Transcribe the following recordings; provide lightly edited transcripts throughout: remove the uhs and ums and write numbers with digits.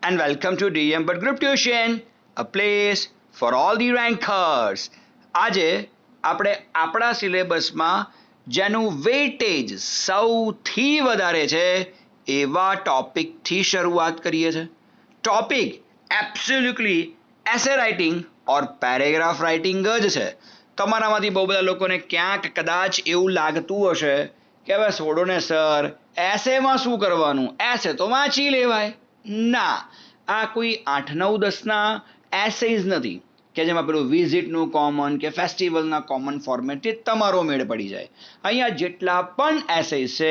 and welcome to DM But Group Tuition, a place for all the rankers. આજે આપણે આપણા સિલેબસમાં જેનું weightage સૌથી વધારે છે એવા ટોપિકથી શરૂઆત કરીએ છીએ. ટોપિક એબ્સોલ્યુટલી એસે રાઇટિંગ ઓર પેરેગ્રાફ રાઇટિંગ જ છે. તમારામાંથી બહુ બધા લોકોને ક્યાંક કદાચ એવું લાગતું હશે કે હવે છોડો ને સર, એસેમાં શું કરવાનું, એસે તો વાંચી લેવાય. ના, આ કોઈ 8-9-10ના એસેઝ નથી કે જેમાં પેલું વિઝિટનું કોમન કે ફેસ્ટિવલના કોમન ફોર્મેટથી તમારો મેળ પડી જાય. અહીંયા જેટલા પણ એસેઝ છે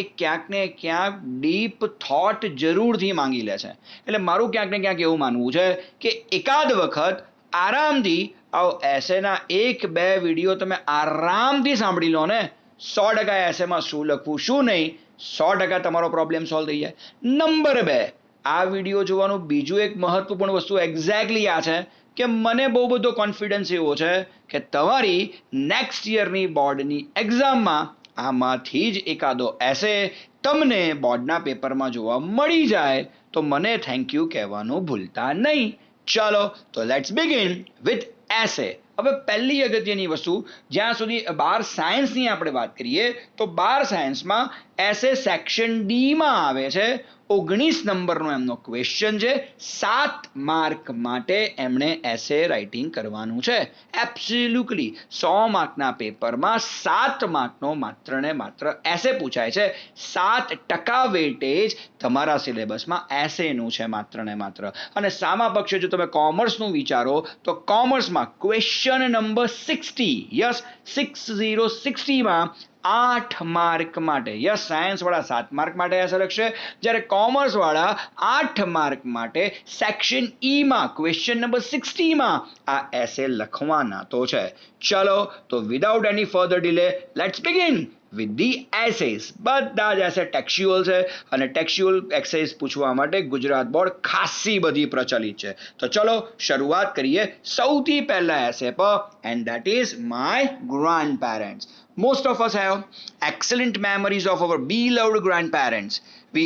એ ક્યાંક ને ક્યાંક ડીપ થોટ જરૂરથી માંગી લે છે. એટલે મારું ક્યાંક ને ક્યાંક એવું માનવું છે કે એકાદ વખત આરામથી એસેના 1-2 વિડીયો તમે આરામથી સાંભળી લો ને, 100% એસેમાં શું લખવું શું નહીં, 100% તમારો પ્રોબ્લેમ સોલ્વ થઈ જાય. નંબર 2, આ વિડીયો જોવાનું બીજું એક મહત્વપૂર્ણ વસ્તુ એક્ઝેક્ટલી આ છે કે મને બહુ બધો કોન્ફિડન્સ એવો છે કે તમારી નેક્સ્ટ યરની બોર્ડની એક્ઝામમાં આમાંથી જ એકાદો એસે તમને બોર્ડના પેપરમાં જોવા મળી જાય તો મને થેન્ક યુ કહેવાનું ભૂલતા નહીં. ચાલો તો લેટ્સ બિગિન વિથ એસે. હવે પહેલી અગત્યની વસ્તુ, જ્યાં સુધી 12 સાયન્સની આપણે વાત કરીએ તો 12 સાયન્સમાં એસે સેક્શન ડીમાં આવે છે. 19 નંબરનો એમનો ક્વેશ્ચન છે. 7 માર્ક માટે એમણે એસે રાઇટિંગ કરવાનું છે. એબ્સોલ્યુટલી 100 માર્કના પેપરમાં 7 માર્કનો માત્ર ને માત્ર એસે પૂછાય છે. 7% વેઇટેજ તમારા સિલેબસમાં એસેનું છે માત્ર ને માત્ર. અને સામા પક્ષે જો તમે કોમર્સનું વિચારો તો કોમર્સમાં ક્વેશ્ચન નંબર 60, યસ 60માં 8 માર્ક માટે, યસ સાયન્સવાળા 7 માર્ક માટે એસે લખશે, જ્યારે કોમર્સવાળા 8 માર્ક માટે સેક્શન ઈમાં ક્વેશ્ચન નંબર 60માં આ એસે લખવાના તો છે. ચલો તો without any further delay let's begin with the ashes. બધા જ એસે ટેક્સ્ચ્યુઅલ છે અને ટેક્સ્ચ્યુઅલ એક્સેસ પૂછવા માટે ગુજરાત બોર્ડ ખાસી બધી પ્રચલિત છે. તો ચલો શરૂઆત કરીએ સૌથી પહેલા એસે પર, and that is my grandparents. Most of us have excellent memories of our beloved grandparents. We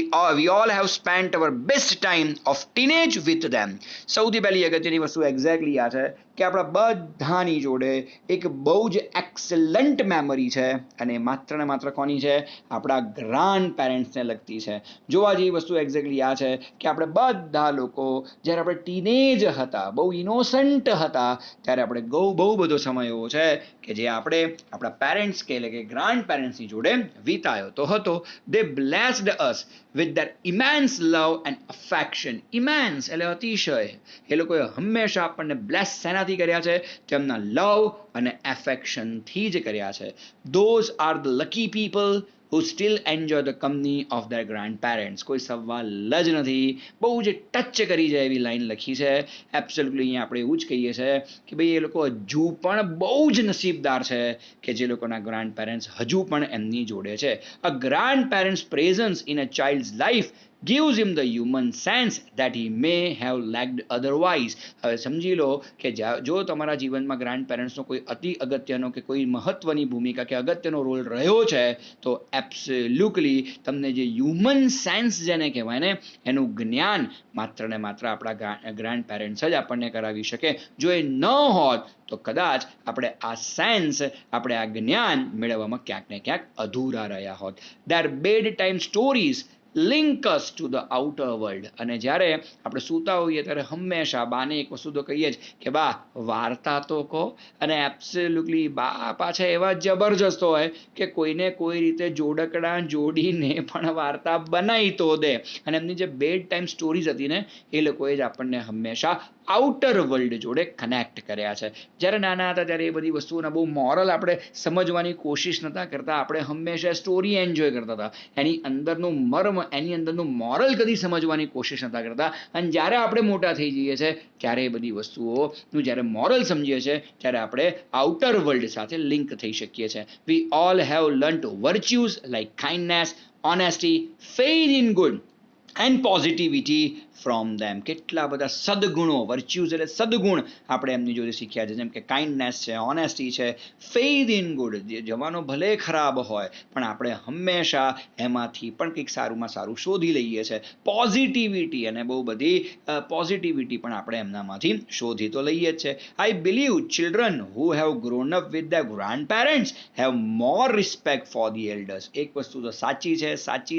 all have spent our best time of teenage with them. સૌથી પહેલી અગત્યની વસ્તુ એક્ઝેક્ટલી આ છે કે આપણા બધાની જોડે એક બહુ જ એક્સલન્ટ મેમરી છે અને માત્ર ને માત્ર કોની છે? આપણા ગ્રાન્ડ પેરેન્ટ્સને લગતી છે. જોવા જેવી વસ્તુ એક્ઝેક્ટલી આ છે કે આપણે બધા લોકો જ્યારે આપણે ટીનેજ હતા, બહુ ઇનોસન્ટ હતા, ત્યારે આપણે બહુ બધો સમય એવો છે કે જે આપણે આપણા પેરેન્ટ્સ એટલે કે ગ્રાન્ડ પેરેન્ટ્સની જોડે વિતાયો તો હતો. They blessed us with their immense love and affection. Immense એટલે અતિશય. એ લોકોએ હંમેશા આપણને બ્લેસ શેનાથી કર્યા છે? તેમના લવ અને એફેક્શનથી જ કર્યા છે. Those are the lucky people who still enjoy the company of their grandparents. કોઈ સવાલ જ નથી. બહુ જ ટચ કરી જાય એવી લાઈન લખી છે. એબ્સોલ્યુટલી અહીંયા આપણે એવું જ કહીએ છીએ કે ભાઈ એ લોકો હજુ પણ બહુ જ નસીબદાર છે કે જે લોકોના ગ્રાન્ડ પેરેન્ટ્સ હજુ પણ એમની જોડે છે. A grandparent's presence in a child's life gives him the human sense that he may have lacked otherwise. હવે સમજી લો કે જો તમારા જીવનમાં ગ્રાન્ડ પેરેન્ટ્સનો કોઈ અતિ અગત્યનો કે કોઈ મહત્વની ભૂમિકા કે અગત્યનો રોલ રહ્યો છે તો એબ્સોલ્યુટલી તમને જે હ્યુમન સેન્સ જેને કહેવાય ને એનું જ્ઞાન માત્ર ને માત્ર આપણા ગ્રાન્ડ પેરેન્ટ્સ જ આપણને કરાવી શકે. જો એ ન હોત તો કદાચ આપણે આ સેન્સ, આપણે આ જ્ઞાન મેળવવામાં ક્યાંક ને ક્યાંક અધૂરા રહ્યા હોત. Their bedtime stories link us to the outer world. અને જ્યારે આપણે સૂતા હોઈએ ત્યારે હંમેશા બાને એક વસ્તુ તો કહીએ જ કે બા વાર્તા તો કહો. અને એબ્સોલ્યુટલી બા પાછા એવા જબરજસ્ત હોય કે કોઈને કોઈ રીતે જોડકડા જોડીને પણ વાર્તા બનાવી તો દે. અને એમની જે બેડ ટાઈમ સ્ટોરીઝ હતી ને એ લોકોએ જ આપણને હંમેશા આઉટર વર્લ્ડ જોડે કનેક્ટ કર્યા છે. જ્યારે નાના હતા ત્યારે એ બધી વસ્તુઓના બહુ મોરલ આપણે સમજવાની કોશિશ નહોતા કરતા. આપણે હંમેશા સ્ટોરી એન્જોય કરતા હતા. એની અંદરનું મર્મ, એની અંદરનું મોરલ કદી સમજવાની કોશિશ નહોતા કરતા. અને જ્યારે આપણે મોટા થઈ જઈએ છીએ ત્યારે એ બધી વસ્તુઓનું જ્યારે મોરલ સમજીએ છીએ ત્યારે આપણે આઉટર વર્લ્ડ સાથે લિંક થઈ શકીએ છીએ. We all have learnt virtues like kindness, honesty, faith in good and positivity ફ્રોમ ધેમ. કેટલા બધા સદગુણો, વર્ચ્યુઝ એટલે સદગુણ આપણે એમની જોડે શીખ્યા છે, જેમ કે કાઇન્ડનેસ છે, ઓનેસ્ટી છે, ફેઇથ ઇન ગુડ. જવાનો ભલે ખરાબ હોય પણ આપણે હંમેશા એમાંથી પણ કંઈક સારુંમાં સારું શોધી લઈએ છીએ. પોઝિટિવિટી, અને બહુ બધી પોઝિટિવિટી પણ આપણે એમનામાંથી શોધી તો લઈએ જ છે. I believe children who have grown up with the grand parents have more respect for the elders. એક વસ્તુ તો સાચી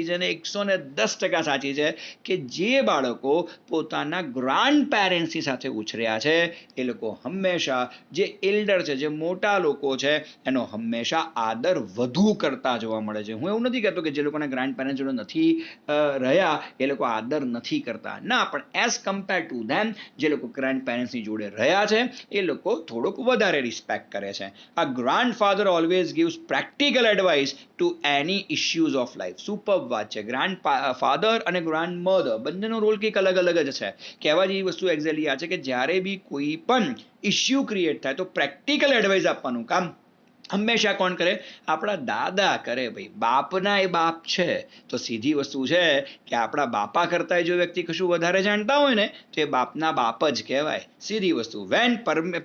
છે ને 110% સાચી છે કે જે બાળકો પોતાના ગ્રાન્ડ પેરેન્ટ્સની સાથે ઉછર્યા છે એ લોકો હંમેશા જે એલ્ડર છે, જે મોટા લોકો છે, એનો હંમેશા આદર વધુ કરતા જોવા મળે છે. હું એવું નથી કહેતો કે જે લોકોના ગ્રાન્ડ પેરેન્ટ્સ જોડે નથી રહ્યા એ લોકો આદર નથી કરતા, ના, પણ એઝ કમ્પેર ટુ ધેમ જે લોકો ગ્રાન્ડ પેરેન્ટ્સની જોડે રહ્યા છે એ લોકો થોડુંક વધારે રિસ્પેક્ટ કરે છે. આ grandfather always gives practical advice to any issues of life. Super વાત છે. ગ્રાન્ડ ફાધર અને ગ્રાન્ડ મધર બંનેનો રોલ કંઈક અલગ અલગ જ છે. કહેવા જેવી વસ્તુ એક્ઝેક્ટલી આ છે કે જ્યારે બી કોઈ પણ ઇશ્યુ ક્રિએટ થાય તો પ્રેક્ટિકલ એડવાઇસ આપવાનું કામ હંમેશા કોણ કરે? આપણા દાદા કરે. ભાઈ, બાપના એ બાપ છે તો સીધી વસ્તુ છે કે આપણા બાપા કરતા જો વ્યક્તિ કશું વધારે જાણતા હોય ને તો એ બાપના બાપ જ કહેવાય. સીધી વસ્તુ. When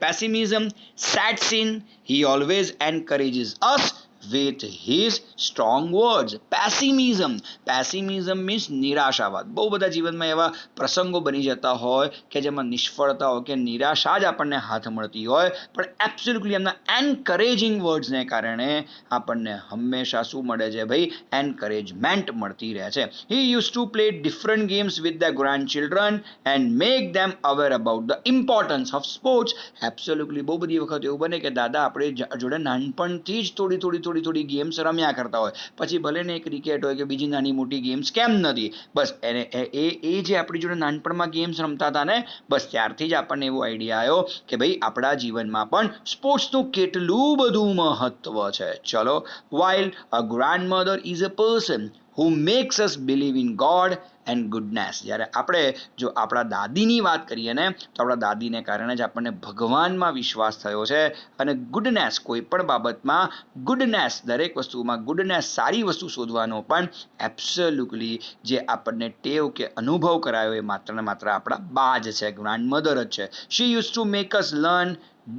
pessimism sets in he always encourages us with his strong words. Pessimism means નિરાશાવાદ. બહુ બધા જીવનમાં એવા પ્રસંગો બની જતા હોય કે જેમાં નિષ્ફળતા હોય કે નિરાશા જ આપણને હાથ મળતી હોય, પણ એબ્સોલ્યુટલી એમના એન્કરેજિંગ વર્ડ્સને કારણે આપણને હંમેશા શું મળે છે ભાઈ? એન્કરેજમેન્ટ મળતી રહે છે. He use to play different games with the grandchildren and make them aware about the importance of sports. Absolutely બહુ બધી વખત એવું બને કે દાદા આપણે જોડે નાનપણથી જ થોડી ગેમ્સ રમ્યા કરતા હોય, પછી ભલે ને ક્રિકેટ હોય કે બીજી નાની મોટી ગેમ્સ કેમ નથી, બસ એને એ જે આપણી જોડે નાનપણમાં ગેમ્સ રમતા હતા ને, બસ ત્યારથી જ આપણને એવો આઈડિયા આવ્યો કે ભાઈ આપણા જીવનમાં પણ સ્પોર્ટ્સનું કેટલું બધું મહત્વ છે. ચલો, while a grandmother is a person who makes us believe in God and goodness. જ્યારે આપણે જો આપણા દાદીની વાત કરીએ ને તો આપણા દાદીને કારણે જ આપણને ભગવાનમાં વિશ્વાસ થયો છે, અને ગુડનેસ, કોઈ પણ બાબતમાં ગુડનેસ, દરેક વસ્તુમાં ગુડનેસ, સારી વસ્તુ શોધવાનો પણ એબ્સોલ્યુટલી જે આપણને ટેવ કે અનુભવ કરાયો એ માત્ર ને માત્ર આપણા બા જ છે, ગ્રાન્ડ મધર જ છે. She use to make us learn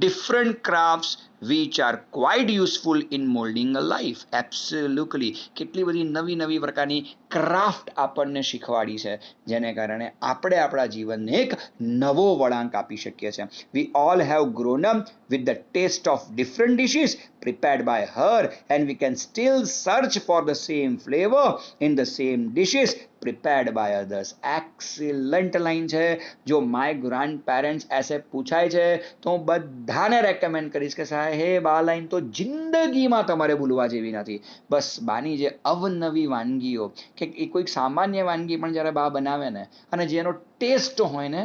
different crafts which are quite useful in molding a life. Absolutely. કેટલી બધી નવી પ્રકારની ક્રાફ્ટ આપણને શીખવાડી છે જેને કારણે આપણે આપણા જીવનને એક નવો વળાંક આપી શકીએ છીએ. We all have grown up with the taste of different dishes prepared by her and we can still search for the same flavor in the same dishes prepared by others. Excellent line છે. જો my grandparents ऐसे પૂછાય છે તો હું બધાને recommend કરીશ કે સાહેબ આ લાઈન તો જિંદગીમાં તમારે ભૂલવા જેવી નથી. બસ બાની જે અવનવી વાનગીઓ કે કોઈક સામાન્ય વાનગી પણ જ્યારે બા બનાવે ને અને જેનો ટેસ્ટ હોય ને,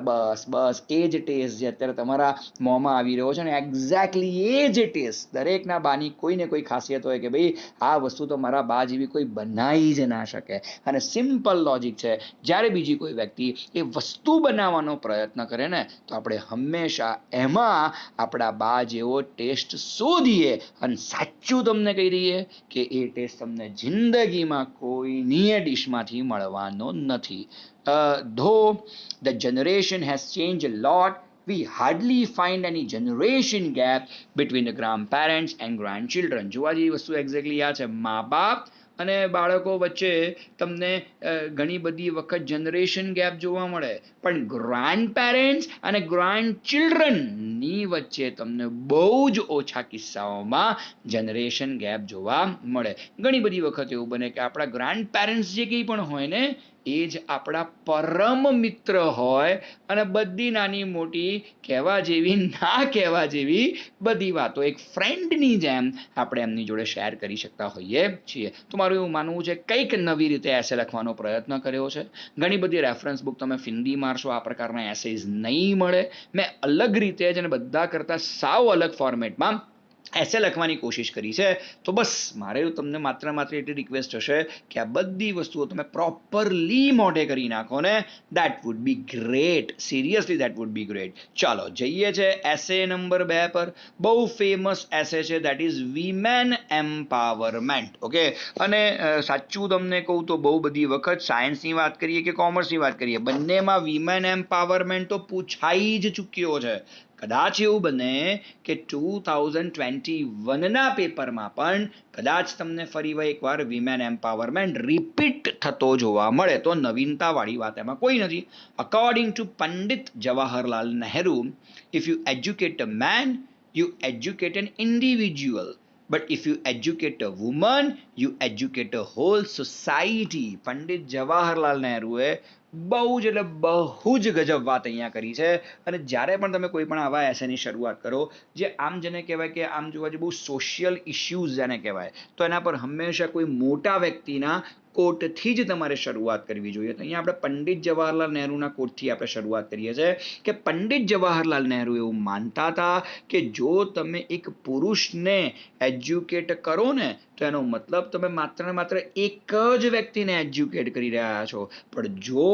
બસ એ જ ટેસ્ટ જે અત્યારે તમારા મોંમાં આવી રહ્યો છે ને, એક્ઝેક્ટલી એ જ ટેસ્ટ. દરેકના બાની કોઈ ને કોઈ ખાસિયત હોય કે ભાઈ આ વસ્તુ તો મારા બા જેવી કોઈ બનાવી જ ના શકે. અને સિમ્પલ લોજિક છે, જ્યારે બીજી કોઈ વ્યક્તિ એ વસ્તુ બનાવવાનો પ્રયત્ન કરે ને તો આપણે હંમેશા એમાં આપણા બા જેવો ટેસ્ટ શોધીએ, અને સાચું તમને કહી દઈએ કે એ ટેસ્ટ તમને જિંદગીમાં કોઈની ડિશમાંથી મળવાનો નથી. Though the generation has changed a lot, we hardly find any generation gap between the grandparents and grandchildren. જોવા જેવી વસ્તુ એક્ઝેક્ટલી આ છે. મા બાપ અને બાળકો વચ્ચે તમને ઘણી બધી વખત જનરેશન ગેપ જોવા મળે, પણ ગ્રાન્ડ પેરેન્ટ્સ અને ગ્રાન્ડ ચિલ્ડ્રનની વચ્ચે તમને બહુ જ ઓછા કિસ્સાઓમાં જનરેશન ગેપ જોવા મળે. ઘણી બધી વખત એવું બને કે આપણા ગ્રાન્ડ પેરેન્ટ્સ જે કંઈ પણ હોય ને એ જ આપણા પરમ મિત્ર હોય, અને બધી નાની મોટી કહેવા જેવી ના કહેવા જેવી બધી વાતો એક ફ્રેન્ડની જેમ આપણે એમની જોડે શેર કરી શકતા હોઈએ છીએ. તો મારું એવું માનવું છે કંઈક નવી રીતે એસે લખવાનો પ્રયત્ન કર્યો છે. ઘણી બધી રેફરન્સ બુક તમે ફિન્દી મારશો આ પ્રકારના એસેઝ નહીં મળે. મેં અલગ રીતે જ અને બધા કરતાં સાવ અલગ ફોર્મેટમાં એસે લખવાની કોશિશ કરી છે. તો બસ મારે તમને માત્ર એટલી રિક્વેસ્ટ હશે કે આ બધી વસ્તુઓ તમે પ્રોપરલી મોઢે કરી નાખો ને, that would be great. Seriously that would be great. ચાલો જઈએ છે એસે નંબર 2 પર. બહુ ફેમસ એસે છે, that is women empowerment. Okay, અને સાચું તમને કહું તો બહુ બધી વખત સાયન્સની વાત કરીએ કે કોમર્સની વાત કરીએ, બંનેમાં વિમેન એમ્પાવરમેન્ટ તો પૂછાઈ જ ચૂક્યો છે. કદાચ એવું બને કે 2021ના પેપરમાં પણ કદાચ તમને ફરી એકવાર વિમેન એમ્પાવરમેન્ટ રિપીટ થતો જોવા મળે. તો નવીનતાવાળી વાત એમાં કોઈ નથી. According to Pandit Jawaharlal Nehru, if you educate a man, you educate an individual, but if you educate a woman, you educate a whole society. Pandit Jawaharlal નહેરુએ બહુ જ એટલે બહુ જ ગજબ વાત અહીંયા કરી છે. અને જ્યારે પણ તમે કોઈ પણ આવા એસેની શરૂઆત કરો, જે આમ જેને કહેવાય કે આમ જોવા જઈએ બહુ સોશિયલ ઇશ્યુઝ જેને કહેવાય, તો એના પર હંમેશા કોઈ મોટા વ્યક્તિના કોટથી જ તમારે શરૂઆત કરવી જોઈએ. તો અહીંયા આપણે પંડિત જવાહરલાલ નહેરુના કોટથી આપણે શરૂઆત કરીએ છીએ કે પંડિત જવાહરલાલ નહેરુ એવું માનતા હતા કે જો તમે એક પુરુષને એજ્યુકેટ કરો ને, તો એનો મતલબ તમે માત્ર એક જ વ્યક્તિને એજ્યુકેટ કરી રહ્યા છો. પણ જો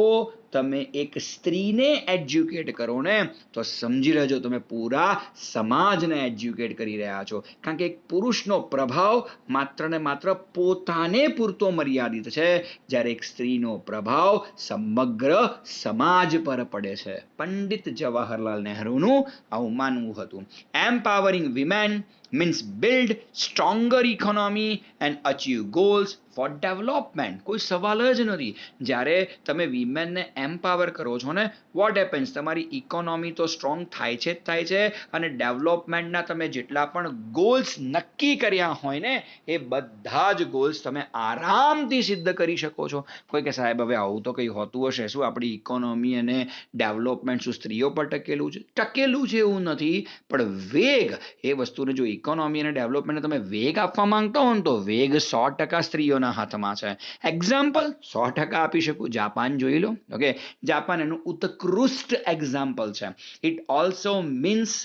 તમે એક સ્ત્રીને એજ્યુકેટ કરો ને, તો સમજી લેજો તમે પૂરા સમાજને એજ્યુકેટ કરી રહ્યા છો. કારણ કે એક પુરુષનો પ્રભાવ માત્ર ને માત્ર પોતાને પૂરતો મર્યાદિત છે, જ્યારે એક સ્ત્રીનો પ્રભાવ સમગ્ર સમાજ પર પડે છે. પંડિત જવાહરલાલ નહેરુનું આવું માનવું હતું. Empowering women means build stronger economy and achieve goals for development. કોઈ સવાલ જ નથી. જ્યારે તમે વિમેનને એમ્પાવર કરો છો ને, વોટ હેપન્સ, તમારી ઇકોનોમી તો સ્ટ્રોંગ થાય છે જ થાય છે, અને ડેવલપમેન્ટના તમે જેટલા પણ ગોલ્સ નક્કી કર્યા હોય ને, એ બધા જ ગોલ્સ તમે આરામથી સિદ્ધ કરી શકો છો. કોઈ કે સાહેબ હવે આવું તો કંઈ હોતું હશે, શું આપણી ઇકોનોમી અને ડેવલપમેન્ટ શું સ્ત્રીઓ પર ટકેલું છે? ટકેલું છે એવું નથી, પણ વેગ એ વસ્તુને જો ઇકોનોમી અને ડેવલપમેન્ટને તમે વેગ આપવા માંગતા હો ને, તો વેગ 100% સ્ત્રીઓના હાથમાં છે. એક્ઝામ્પલ 100% આપી શકું. જાપાન જોઈ લો. ઓકે, જાપાન એનું ઉત્કૃષ્ટ એક્ઝામ્પલ છે. It also means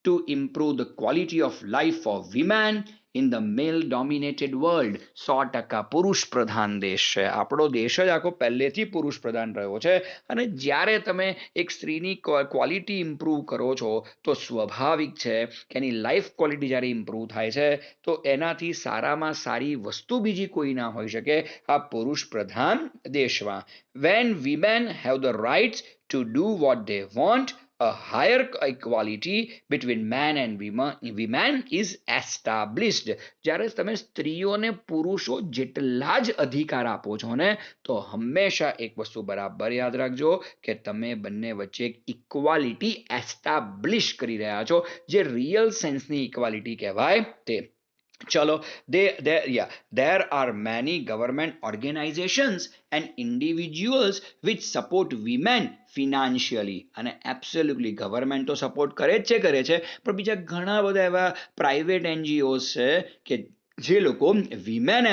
to improve the quality of life for women in the male dominated world. 100% પુરુષ પ્રધાન દેશ છે આપણો દેશ જ, આખો પહેલેથી પુરુષ પ્રધાન રહ્યો છે. અને જ્યારે તમે એક સ્ત્રીની ક્વોલિટી ઇમ્પ્રૂવ કરો છો, તો સ્વાભાવિક છે કે એની લાઈફ ક્વોલિટી જ્યારે ઇમ્પ્રૂવ થાય છે, તો એનાથી સારામાં સારી વસ્તુ બીજી કોઈ ના હોઈ શકે આ પુરુષ પ્રધાન દેશમાં. When women have the rights to do what they want, a higher equality between man and women is established. જ્યારે તમે સ્ત્રીઓને પુરુષો જેટલા જ અધિકાર આપો છો ને, તો હંમેશા એક વસ્તુ બરાબર યાદ રાખજો કે તમે બંને વચ્ચે એક ઇક્વાલિટી એસ્ટાબ્લિશ કરી રહ્યા છો, જે રિયલ સેન્સની ઇક્વાલિટી કહેવાય તે. ચલો, there are many government organizations and individuals which support women financially. અને એબ્સોલ્યુટલી ગવર્મેન્ટ તો સપોર્ટ કરે જ છે, પણ બીજા ઘણા બધા એવા પ્રાઇવેટ એનજીઓઝ છે કે જે લોકો વિમેન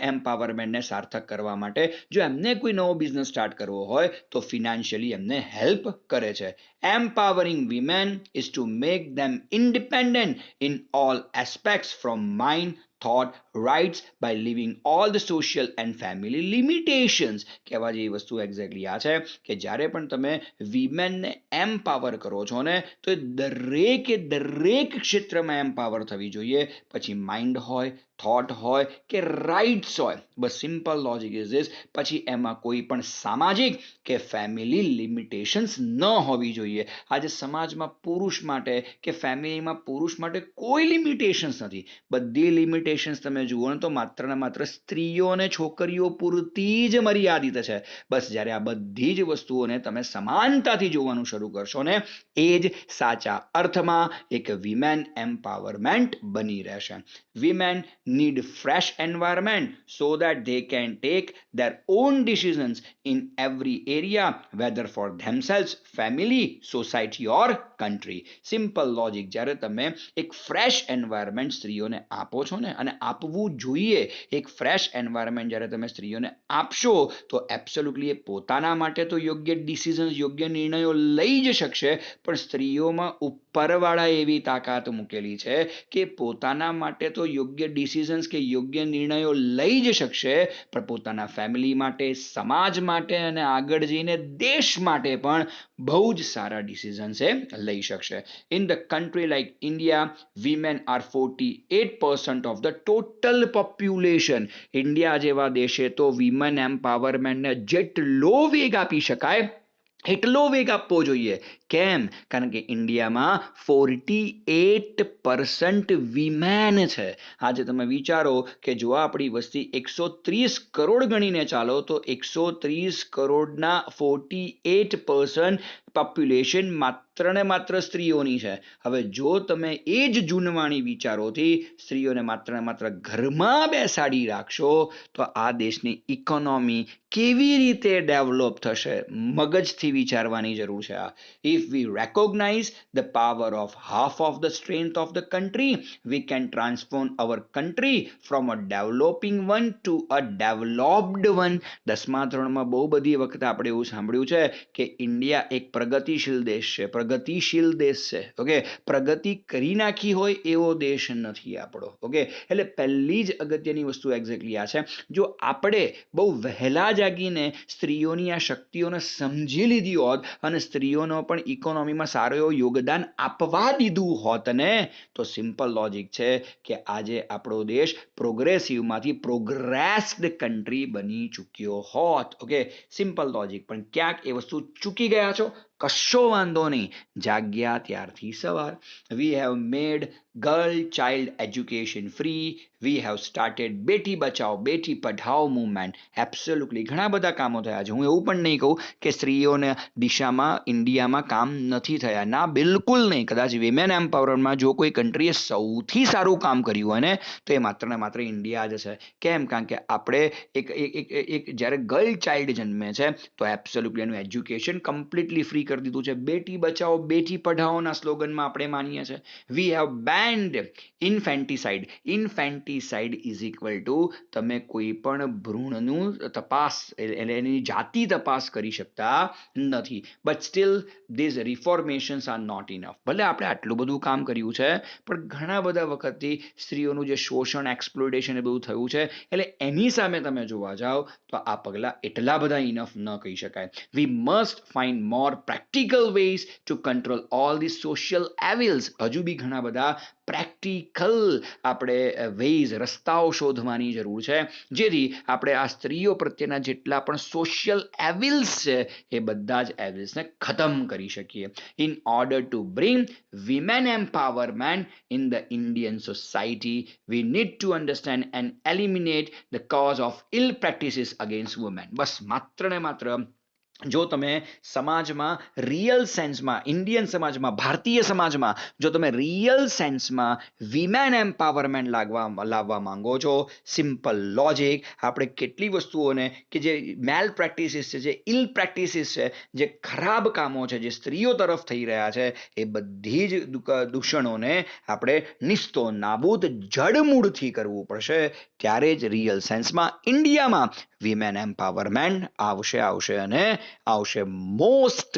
એમ્પાવરમેન્ટને સાર્થક કરવા માટે જો એમને કોઈ નવો બિઝનેસ સ્ટાર્ટ કરવો હોય, તો ફિનાન્શિયલી એમને હેલ્પ કરે છે. Empowering women is to make them independent in all aspects from mind, thought, rights by leaving all the social and family limitations. કહેવા જેવી વસ્તુ એક્ઝેક્ટલી આ છે કે જ્યારે પણ તમે વિમેનને એમ્પાવર કરો છો ને, તો દરેક ક્ષેત્રમાં એમ્પાવર થવી જોઈએ. પછી માઇન્ડ હોય, થોટ હોય કે રાઇટ્સ હોય, બસ સિમ્પલ લોજિક ઇઝ ધીસ. પછી એમાં કોઈ પણ સામાજિક કે ફેમિલી લિમિટેશન્સ ન હોવી જોઈએ. આજે સમાજમાં પુરુષ માટે કે ફેમિલીમાં પુરુષ માટે કોઈ લિમિટેશન્સ નથી. બધી લિમિટેશન્સ તમે જુઓ ને, તો માત્ર ને માત્ર સ્ત્રીઓ અને છોકરીઓ પૂરતી જ મર્યાદિત છે. બસ જ્યારે આ બધી જ વસ્તુઓને તમે સમાનતાથી જોવાનું શરૂ કરશો ને, એ જ સાચા અર્થમાં એક વિમેન એમ્પાવરમેન્ટ બની રહેશે. Women need fresh environment so that they can take their own decisions in every area, whether for themselves, family, society or country. Simple logic. જ્યારે તમે એક ફ્રેશ એન્વાયરમેન્ટ સ્ત્રીઓને આપો છો ને, અને આપવું જોઈએ, એક ફ્રેશ એન્વાયરમેન્ટ જ્યારે તમે સ્ત્રીઓને આપશો, તો એબ્સોલ્યુટલી એ પોતાના માટે તો યોગ્ય ડિસિઝન્સ, યોગ્ય નિર્ણયો લઈ જ શકશે, પણ સ્ત્રીઓમાં ઉપરવાળા એવી તાકાત મૂકેલી છે કે પોતાના માટે તો યોગ્ય ડિસિઝન્સ કે યોગ્ય નિર્ણયો લઈ જ શકશે, પણ પોતાના ફેમિલી માટે, સમાજ માટે અને આગળ જઈને દેશ માટે પણ બહુ જ સારા ડિસિઝન્સ એ લઈ શકશે. In the country like India, women are 48% of the total population. India જેવા દેશે તો વિમન એમ્પાવરમેન્ટને જેટલો વેગ આપી શકાય એટલો વેગ આપવો જોઈએ. કેમ? કારણ કે ઇન્ડિયામાં 48% વિમેન છે. આજે તમે વિચારો કે જો આપણી વસ્તી 130 કરોડ ગણીને ચાલો તો 130 કરોડના 48% પોપ્યુલેશન માત્ર ને માત્ર સ્ત્રીઓની છે. હવે જો તમે એ જ જૂનવાણી વિચારોથી સ્ત્રીઓને માત્ર ને માત્ર ઘરમાં બેસાડી રાખશો તો આ દેશની ઇકોનોમી કેવી રીતે ડેવલપ થશે? મગજથી વિચારવાની જરૂર છે. If we recognize the power of half of the strength of the country, we can transform our country from a developing one to a developed one. 10મા ધોરણમાં બહુ બધી વખત આપણે એવું સાંભળ્યું છે કે ઇન્ડિયા એક પ્રગતિશીલ દેશ છે, પ્રગતિશીલ દેશ છે. ઓકે, પ્રગતિ કરી નાખી હોય એવો દેશ નથી આપણો. ઓકે, એટલે પહેલી જ અગત્યની વસ્તુ એક્ઝેક્ટલી આ છે. જો આપણે બહુ વહેલા જાગીને સ્ત્રીઓની આ શક્તિઓને સમજી લીધી હોત અને સ્ત્રીઓનો પણ ઇકોનોમીમાં સારું એવું યોગદાન આપવા દીધું હોત ને, તો સિમ્પલ લોજિક છે કે આજે આપણો દેશ પ્રોગ્રેસિવમાંથી પ્રોગ્રેસ્ડ કન્ટ્રી બની ચૂક્યો હોત. Okay, simple logic. પણ ક્યાંક એ વસ્તુ ચૂકી ગયા છો, કશો વાંધો નહીં, જાગ્યા ત્યારથી સવાર. We have made girl child education free, we have started Beti Bachao Beti Padhao movement. Absolutely ઘણા બધા કામો થયા છે. હું એવું પણ નહીં કહું કે સ્ત્રીઓને દિશામાં ઇન્ડિયામાં કામ નથી થયા, ના બિલકુલ નહીં. કદાચ વિમેન એમ્પાવરમેન્ટમાં જો કોઈ કન્ટ્રીએ સૌથી સારું કામ કર્યું હોય ને તો એ માત્ર ને માત્ર ઇન્ડિયા જ છે. કેમ? કારણ કે આપણે એક જ્યારે ગર્લ ચાઇલ્ડ જન્મે છે તો એબ્સોલ્યુટલી એનું એજ્યુકેશન કમ્પ્લીટલી ફ્રી કરી દીધું છે. બેટી બચાઓ બેટી પઢાઓના સ્લોગનમાં આપણે માનીએ છીએ. We have banned infanticide. Infanticide is equal to તમે કોઈ પણ ભ્રૂણનું તપાસ એટલે એની જાતિ તપાસ કરી શકતા નથી. But still these reformations are not enough. ભલે આપણે આટલું બધું કામ કર્યું છે પણ ઘણા બધા વખતથી સ્ત્રીઓનું જે શોષણ, એક્સપ્લોટેશન એ બધું થયું છે, એટલે એની સામે તમે જોવા જાઓ તો આ પગલાં એટલા બધા ઇનફ ન કહી શકાય. We must find more practical ways two control all the social એવિલ્સ. હજુ બી ઘણા બધા પ્રેક્ટિકલ આપણે વેઝ, રસ્તાઓ શોધવાની જરૂર છે જેથી આપણે આ સ્ત્રીઓ પ્રત્યેના જેટલા પણ સોશિયલ એવિલ્સ છે એ બધા જ એવિલ્સને ખતમ કરી શકીએ. In order to bring women empowerment in the Indian society, we need to understand and eliminate the cause of ill practices against women. બસ માત્ર ને માત્ર જો તમે સમાજમાં રિયલ સેન્સમાં, ઇન્ડિયન સમાજમાં, ભારતીય સમાજમાં જો તમે રિયલ સેન્સમાં વિમેન એમ્પાવરમેન્ટ લાવવા માંગો છો, સિમ્પલ લોજિક, આપણે કેટલી વસ્તુઓને કે જે મેલ પ્રેક્ટિસીસ છે, જે ઇલ પ્રેક્ટિસીસ છે, જે ખરાબ કામો છે જે સ્ત્રીઓ તરફ થઈ રહ્યા છે, એ બધી જ દૂષણોને આપણે નિસ્તો નાબૂદ જડમૂળથી કરવું પડશે. ત્યારે જ રિયલ સેન્સમાં ઇન્ડિયામાં વિમેન એમ્પાવરમેન્ટ આવશે અને આવશે. મોસ્ટ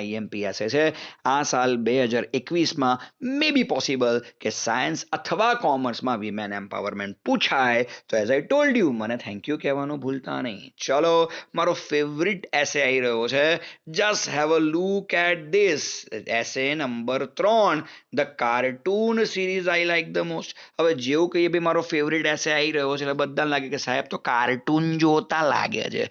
IMPS છે આ સાલ 2021માં મે બી પોસિબલ કે સાયન્સ અથવા કોમર્સમાં વિમેન એમ્પાવરમેન્ટ પૂછાય. તો એઝ આઈ ટોલ્ડ યુ, મને થેન્ક યુ કહેવાનું ભૂલતા નહીં. ચલો, મારો ફેવરિટ એસે આવી રહ્યો છે. Just have a look at this essay number 3, the cartoon series I like the most. હવે જેવું કહીએ ભાઈ મારો ફેવરિટ એસે આવી રહ્યો છે એટલે બધાને લાગે કે સાહેબ તો કાર્ટૂન જોતા લાગે છે.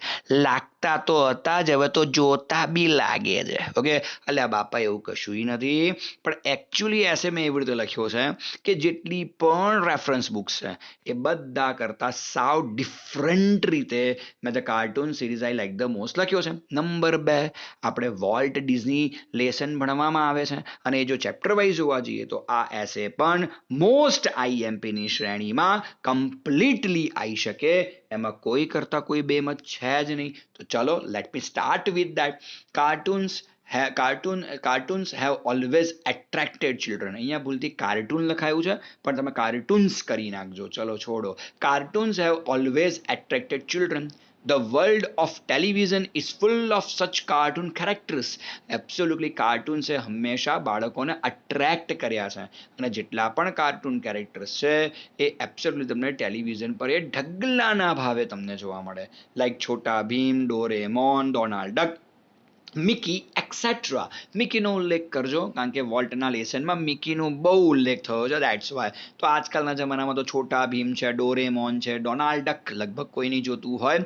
લાગતા તો હતા જ, હવે તો જોતા બી લાગે છે. ઓકે, એટલે બાપા એવું કશું નથી. પણ એકચ્યુઅલી એસે મેં એવી રીતે લખ્યો છે કે જેટલી પણ રેફરન્સ બુક્સ છે એ બધા કરતાં સાવ ડિફરન્ટ રીતે મેં the cartoon series I like the most લખ્યો છે. નંબર 2, આપણે વોલ્ટ ડિઝની લેસન ભણવામાં આવે છે અને એ જો ચેપ્ટર વાઇઝ જોવા જઈએ તો આ એસે પણ મોસ્ટ IMPની શ્રેણીમાં કમ્પ્લીટલી આવી શકે. એમાં કોઈ કરતાં કોઈ બેમત છે જ નહીં. તો ચલો, let me start with that. Cartoons have always attracted children. અહીંયા ભૂલથી કાર્ટૂન લખાયું છે પણ તમે કાર્ટૂન્સ કરી નાખજો. ચલો છોડો. Cartoons have always attracted children. The world of television is full of such cartoon characters. Absolutely કાર્ટૂન્સે હંમેશા બાળકોને અટ્રેક્ટ કર્યા છે અને જેટલા પણ કાર્ટૂન કેરેક્ટર્સ છે એ એબ્સોલ્યુટલી તમને ટેલિવિઝન પર એ ઢગલાના ભાવે તમને જોવા મળે. Like Chhota Bheem, Doraemon, Donald Duck, Mickey etcetera. મિકીનો ઉલ્લેખ કરજો કારણ કે વોલ્ટના લેસનમાં મિકીનો બહુ ઉલ્લેખ થયો છે, દેટ્સ વાય. તો આજકાલના જમાનામાં તો છોટા ભીમ છે, ડોરેમોન છે, ડોનાલ્ડ ડક લગભગ કોઈ નહીં જોતું હોય,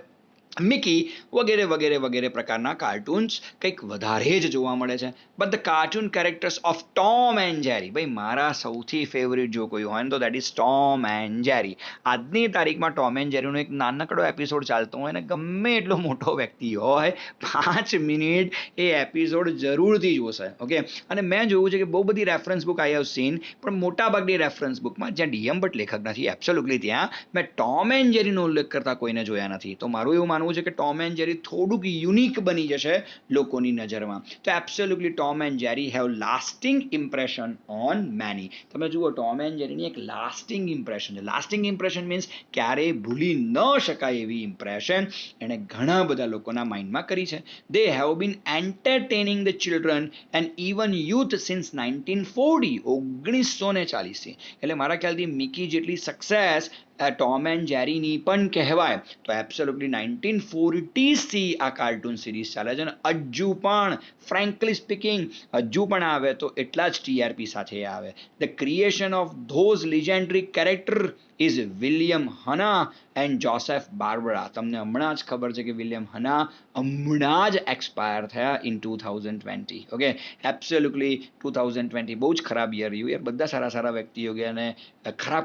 મિકી વગેરે વગેરે વગેરે પ્રકારના કાર્ટૂન્સ કંઈક વધારે જ જોવા મળે છે. But the cartoon characters of Tom and જેરી, ભાઈ મારા સૌથી ફેવરિટ જો કોઈ હોય ને તો દેટ ઇઝ ટોમ એન્ડ જેરી. આજની તારીખમાં ટોમ એન્ડ જેરીનો એક નાનકડો એપિસોડ ચાલતો હોય ને ગમે એટલો મોટો વ્યક્તિ હોય 5 મિનિટ એ એપિસોડ જરૂરથી જોશે. ઓકે, અને મેં જોયું છે કે બહુ બધી reference book I have seen, પણ મોટાભાગની રેફરન્સ બુકમાં જ્યાં ડીએમ ભટ્ટ લેખક નથી એબ્સોલ્યુટલી ત્યાં મેં ટોમ એન્ડ જેરીનો ઉલ્લેખ કરતા કોઈને જોયા નથી. તો મારું એવું માનવું છે કે ટોમ એન્ડ જેરી થોડુંક યુનિક બની જશે લોકોની નજરમાં. તો absolutely Tom and Jerry have lasting impression on many. તમે જુઓ ટોમ એન્ડ જેરીની એક લાસ્ટિંગ ઇમ્પ્રેશન છે. લાસ્ટિંગ ઇમ્પ્રેશન મીન્સ ક્યારેય ભૂલી ન શકાય એવી ઇમ્પ્રેશન એણે ઘણા બધા લોકોના માઇન્ડમાં કરી છે. They have been entertaining the children and even youth since 1940, 1940થી. એટલે મારા ખ્યાલથી મિકી જેટલી સક્સેસ ટોમ એન્ડ જેરીની પણ કહેવાય તો એબ્સોલ્યુટલી 1940થી આ કાર્ટૂન સિરીઝ ચાલે છે અને હજુ પણ ફ્રેન્કલી સ્પીકિંગ હજુ પણ આવે તો એટલા જ ટીઆરપી સાથે આવે. The creation of those legendary character is William Hanna and Joseph Barbera. તમને હમણાં જ ખબર છે કે વિલિયમ હના હમણાં જ એક્સપાયર થયા ઇન 2020. ઓકે, એબ્સોલ્યુટલી 2020 બહુ જ ખરાબ યર રહ્યું યાર. બધા સારા સારા વ્યક્તિઓ ગયા અને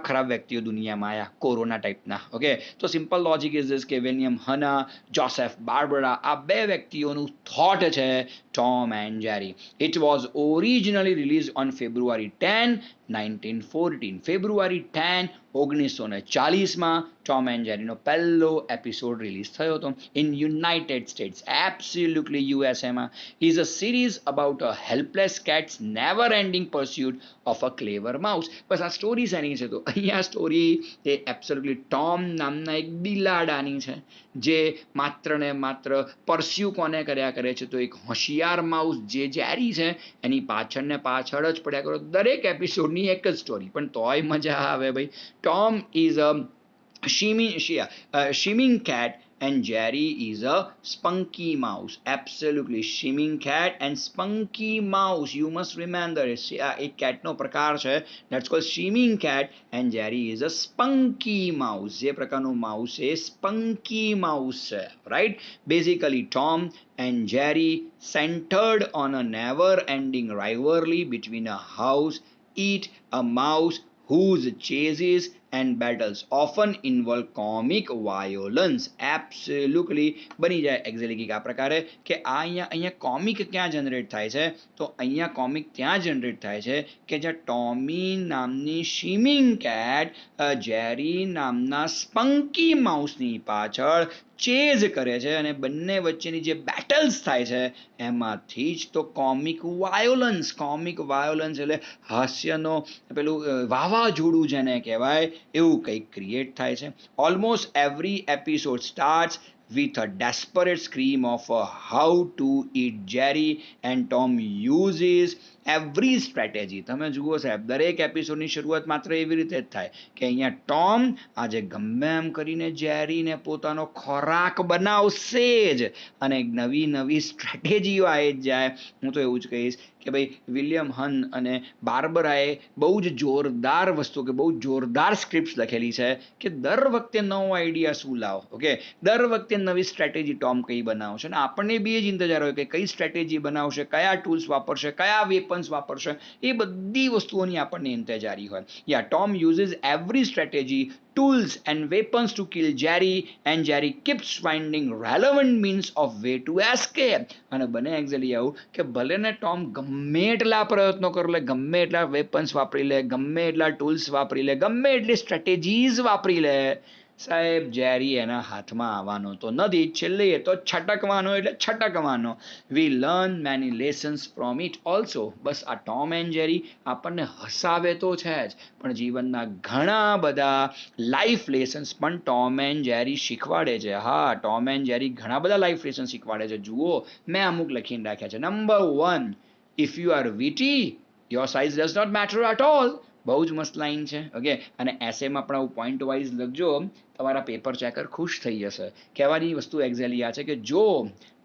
ખરાબ વ્યક્તિઓ દુનિયામાં આવ્યા કોરોના ટાઈપના. ઓકે, તો સિમ્પલ લોજિક ઇઝ ધીસ કે વિલિયમ હના, જોસેફ બાર્બરા આ બે વ્યક્તિઓનું થોટ છે Tom and Jerry. It was originally release on February 10, 1914. ફેબ્રુઆરી 10, 1940માં ટોમ એન્ડ જેરીનો પહેલો એપિસોડ રિલીઝ થયો હતો ઇન યુનાઇટેડ સ્ટેટ્સ, એબ્સોલ્યુટલી યુએસએમાં. Is a series about a helpless cats never ending pursuit of a clever mouse. બસ આ story શેની છે તો અહીંયા સ્ટોરી એ એબ્સોલ્યુટલી ટોમ નામના એક બિલાડાની છે જે માત્ર ને માત્ર પરસ્યુ કોને કર્યા કરે છે તો એક હોશિયાર માઉસ જે જેરી છે એની પાછળ ને પાછળ જ પડ્યા કરો. દરેક એપિસોડની એક જ સ્ટોરી પણ તોય મજા આવે ભાઈ. Tom is a shimming cat and Jerry is a spunky mouse. Absolutely, shimming cat and spunky mouse. You must remember it. એક કેટનો પ્રકાર છે that's called shimming cat and Jerry is a spunky mouse. જે પ્રકારનો mouse છે સ્પંકી mouse છે, right. Basically Tom and Jerry centered on a never-ending rivalry between a house eat a mouse whose chases and battles often involve comic violence. Absolutely બની જાય exactly આ પ્રકારે કે અહીંયા કોમિક ક્યાં જનરેટ થાય છે તો અહીંયા કોમિક ત્યાં જનરેટ થાય છે કે જ્યાં ટોમી નામની શિમિંગ કેટ જેરી નામના સ્પંકી માઉસની પાછળ ચેઝ કરે છે અને બંને વચ્ચેની જે બેટલ્સ થાય છે એમાંથી જ તો કોમિક વાયોલન્સ એટલે હાસ્યનો પેલું વાવાઝોડું જેને કહેવાય એવું કંઈક ક્રિએટ થાય છે. Almost every episode starts with a desperate scream of how to eat Jerry and Tom uses every strategy. તમે જુઓ સાહેબ દરેક એપિસોડની શરૂઆત માત્ર એવી રીતે જ થાય કે અહીંયા ટોમ આજે ગમે એમ કરીને જેરીને પોતાનો ખોરાક બનાવશે જ અને નવી સ્ટ્રેટેજીઓ આવી જ જાય. હું તો એવું જ કહીશ કે ભાઈ વિલિયમ હન અને બાર્બરાએ બહુ જ જોરદાર વસ્તુ કે બહુ જોરદાર સ્ક્રિપ્ટ લખેલી છે કે દર વખતે નવો આઈડિયા શું લાવો. ઓકે, દર વખતે નવી સ્ટ્રેટેજી ટોમ કઈ બનાવશે અને આપણને બી જ ઇંતજાર હોય કે કઈ સ્ટ્રેટેજી બનાવશે, કયા ટૂલ્સ વાપરશે, કયા વેપન્સ વાપરશે, એ બધી વસ્તુઓની આપણને ઇંતજારી હોય. યા Tom uses every strategy, tools and weapons to kill Jerry and Jerry keeps finding relevant means of way to escape. અને બને એક્ઝેક્ટલી આવું કે ભલે ને ટોમ ગમે એટલા પ્રયત્નો કરી લે, ગમે એટલા વેપન્સ વાપરી લે, ગમે એટલા ટૂલ્સ વાપરી લે, ગમે એટલી સ્ટ્રેટેજીઝ વાપરી લે, સાહેબ જેરી એના હાથમાં આવવાનો તો નથી, છેલ્લે એ તો છટકવાનો એટલે છટકવાનો. We learn many lessons from it also. બસ આ ટોમ એન્ડ જેરી આપણને હસાવે તો છે જ, પણ જીવનના ઘણા બધા લાઈફ લેસન્સ પણ ટોમ એન્ડ જેરી શીખવાડે છે. હા, ટોમ એન્ડ જેરી ઘણા બધા લાઈફ લેસન શીખવાડે છે. જુઓ, મેં અમુક લખીને રાખ્યા છે. Number 1, if you are witty your size does not matter at all. બહુ જ મસ્ત લાઈન છે. ઓકે, અને એસેમાં પણ આવું પોઈન્ટ વાઇઝ લખજો, તમારા પેપર ચેકર ખુશ થઈ જશે. કહેવાની વસ્તુ એક્ઝેક્ટલી આ છે કે જો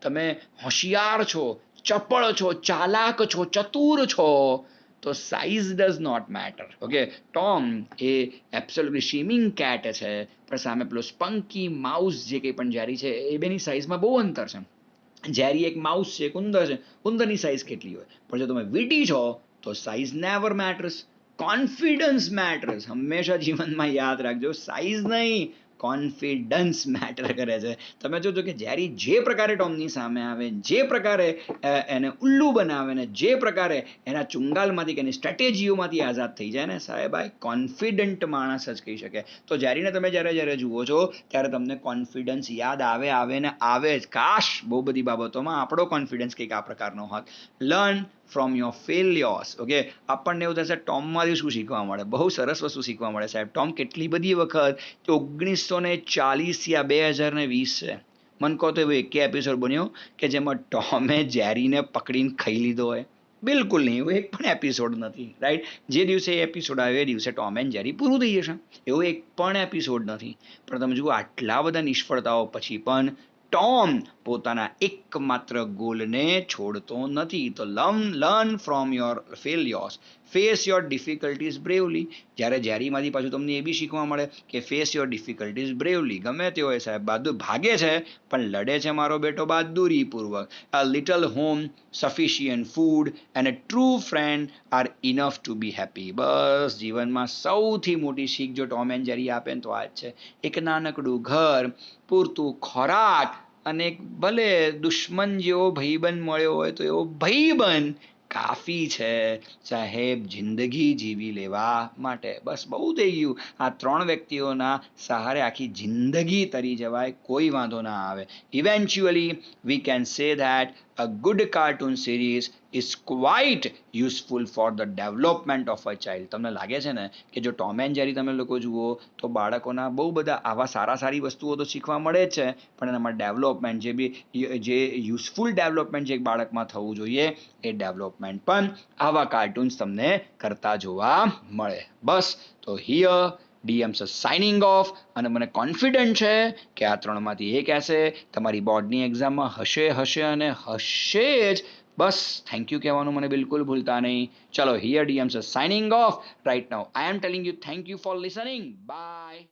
તમે હોશિયાર છો, ચપળ છો, ચાલાક છો, ચતુર છો, તો size does not matter. Okay, Tom એ એબ્સોલ્યુટલી શીમિંગ કેટ છે, પણ સામે પેલો સ્પંકી માઉસ જે કંઈ પણ જેરી છે એ બેની સાઇઝમાં બહુ અંતર છે. જેરી એક માઉસ છે, એક ઉંદર છે, ઉંદરની સાઇઝ કેટલી હોય, પણ જો તમે વીટી છો તો size never matters. Confidence matters. હંમેશા જીવનમાં યાદ રાખજો, સાઇઝ નહીં, કોન્ફિડન્સ મેટર કરે છે. તમે જોજો કે જેરી જે પ્રકારે ટોમની સામે આવે, જે પ્રકારે એને ઉલ્લુ બનાવે ને જે પ્રકારે એના ચુંગાલમાંથી કે એની સ્ટ્રેટેજીઓમાંથી આઝાદ થઈ જાય ને, સાહેબ આ કોન્ફિડન્ટ માણસ જ કહી શકે. તો જેરીને તમે જ્યારે જુઓ છો ત્યારે તમને કોન્ફિડન્સ યાદ આવે ને આવે જ. કાશ બહુ બધી બાબતોમાં આપણો કોન્ફિડન્સ કંઈક આ પ્રકારનો હોત. Learn from your failures. Okay, આપણને એવું થશે ટોમમાંથી શું શીખવા મળે? બહુ સરસ વસ્તુ શીખવા મળે સાહેબ. ટોમ કેટલી બધી વખત 1940 યા 2020 છે, મન કહો તો એવો એક એપિસોડ બન્યો કે જેમાં ટોમે જેરીને પકડીને ખાઈ લીધો હોય? બિલકુલ નહીં, એવું એક પણ એપિસોડ નથી. રાઈટ, જે દિવસે એ એપિસોડ આવ્યો એ દિવસે ટોમ એન્ડ જેરી પૂરું થઈ જશે, એવો એક પણ એપિસોડ નથી. પણ તમે જુઓ, આટલા બધા નિષ્ફળતાઓ પછી પણ ટોમ પોતાના એકમાત્ર ગોલને છોડતો નથી. તો learn from your failures, face your difficulties bravely. જ્યારે જેરીમાંથી પાછું તમને એ બી શીખવા મળે કે ફેસ યોર ડિફિકલ્ટીઝ બ્રેવલી. ગમે તે હોય સાહેબ, ભાગે છે પણ લડે છે મારો બેટો બહાદુરીપૂર્વક. A little home, sufficient food and a true friend are enough to be happy. બસ જીવનમાં સૌથી મોટી શીખ જો ટોમ એન્ડ જેરી આપે ને તો આ જ છે. એક નાનકડું ઘર, પૂરતું ખોરાક, અને ભલે દુશ્મન જેવો ભાઈબંધ મળ્યો હોય તો એવો ભાઈબંધ કાફી છે સાહેબ જિંદગી જીવી લેવા માટે. બસ બહુ થઈ ગયું. આ 3 વ્યક્તિઓના સહારે આખી જિંદગી તરી જવાય, કોઈ વાંધો ના આવે. Eventually we can say that a good cartoon series is quite useful for the development of a child. તમને લાગે છે ને કે જો ટોમ એન્ડ જેરી તમે લોકો જુઓ તો બાળકોના બહુ બધા આવા સારી વસ્તુઓ તો શીખવા મળે જ છે, પણ એનામાં ડેવલપમેન્ટ જે યુઝફુલ ડેવલપમેન્ટ જે એક બાળકમાં થવું જોઈએ એ ડેવલપમેન્ટ પણ આવા કાર્ટૂન્સ તમને કરતા જોવા મળે. બસ, તો હિયર ડીએમ્સ સાઇનિંગ ઓફ. અને મને કોન્ફિડન્ટ છે કે આ 3માંથી એક હશે તમારી બોર્ડની એક્ઝામમાં, હશે અને હશે જ. બસ થેન્ક યુ કહેવાનું મને બિલકુલ ભૂલતા નહીં. ચલો, here DMs signing off. Right now I am telling you thank you for listening. By.